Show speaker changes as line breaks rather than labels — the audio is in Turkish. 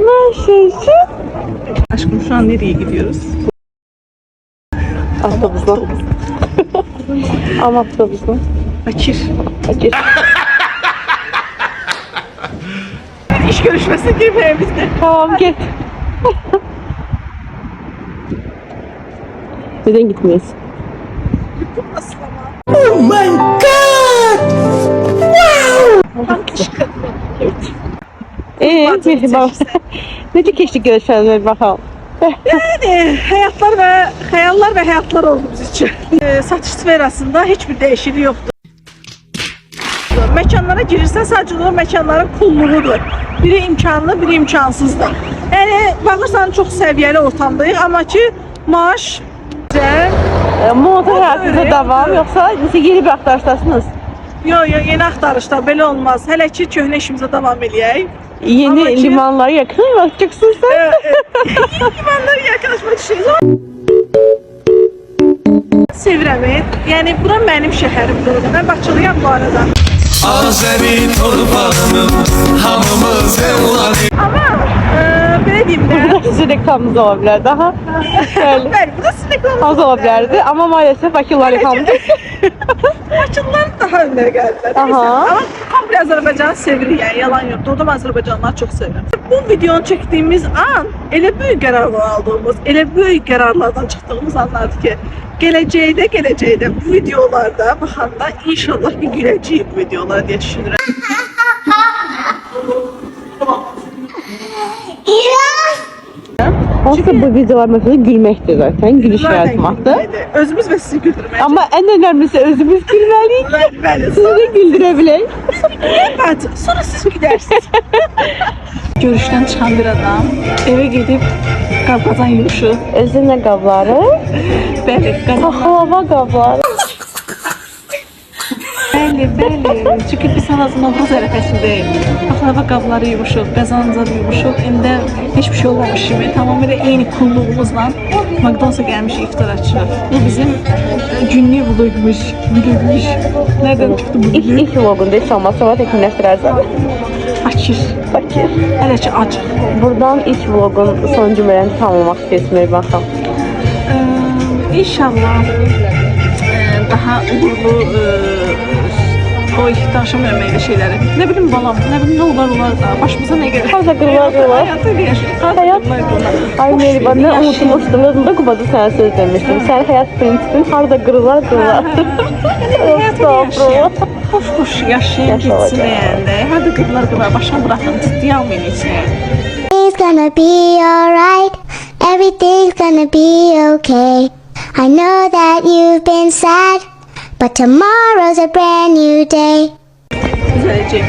Meşeci.
Aşkım şu an nereye gidiyoruz?
Avtobusla. Ama avtobusla.
Bakir.
Bakir.
İş görüşmesi girmeyemizde.
Tamam git. Neden gitmeyiz?
Oh my god! Wow! Tam kışkırtma.
Mehriban. Necə keçdi görüşmələr bakalım.
Yani hayallar ve hayatlar oldu biz için. Satış sferasında hiçbir değişiklik yoktu. Mekanlara girirsen sadece o mekanların kulluğudur. Biri imkanlı, biri imkansızdır. Yani bakırsan çok seviyeli ortamdayız ama ki maaş güzel.
Moda həyatınızda davam, yoxsa necə yeni bir axtarışdasınız?
Yo yeni axtarışlar belə olmaz. Hələ ki köhnə işimizə davam eləyək.
Yeni
Ama ki-
limanlara yakın bakacaksın sen.
Yeni limanlara yaklaşmak istiyoruz. Sevirəm. Yəni bura mənim şəhərimdir. Mən Bakılıyam bu arada.
Azeri torpağının hamımız evladı.
Amma belə deyim də.
Bu da sizin reklamınız ola bilər daha. Bəli.
Bəli, bu da sizin reklamınız.
Az ola bilərdi ama maalesef Bakılar reklamıdır.
Bakılılar daha önlərə gəldilər.
Aha.
Neyse, ama komple Azərbaycanı sevirik yəni, yalan yox. Doğrudan Azərbaycanlıları çox sevirəm. Bu videonu çəkdiyimiz an elə böyük qərarlar aldığımız, elə böyük qərarlardan çıxdığımız anlardır ki, gələcəkdə bu videolarda baxanda inşallah bir güləcəyik bu videolara deyə düşünürəm.
Aslında bu videolar mesela gülmektir zaten, gülüş
Zaten
yaratmaktır.
gülməkdir. Özümüz və sizi güldürmək.
Ama en önemlisi özümüz gülmeliyik.
Bəli,
Sizi de güldürebilek.
bəli. Sonra siz gülərsiniz. Görüşdən çıxan bir adam evə gedib qabqazan yumuşu.
Özünle qabları,
Bəli, qazan.
paxlava qabları.
Bəli. Çünki biz hal-hazırda Novruz ərəfəsindəyik. Baklava qabları yumuşuq, qazanlar yumuşuq. İndi heç bir şey olmamış kimi tamamilə eyni kulluğumuzla McDonald's-a gəlmişik iftar açırıq. Bu bizim günlük vlogmuş. Nereden çıxdı bu vlog?
İlk vlogunda heç olmaz, sonra təkinləşdirərsən.
Bakir.
Bakır.
Hələ ki acıq.
Buradan ilk vlogun son cümləni tamamlamaq istəyirəm baxam.
İnşallah daha uğurlu o danışamıyorum öyle şeyleri. Ne bileyim balam, ne bileyim ne olar da başımıza ne gelir?
Harda qırılar.
Hayatı yaşıyor.
Hayat. Ay Mehriban, ne unutmuşdum. Özümdə Qubada sənə söz demişdim. Sənin həyat prinsipin harda qırılar. Estağfurullah.
Hoş yaşayın gitsin yani. Hadi kırılar başına bırakın ciddiye almayın içine.
It's gonna be alright. Everything's gonna be okay. I know that you've been sad, but tomorrow's a brand new day.
Güzelce.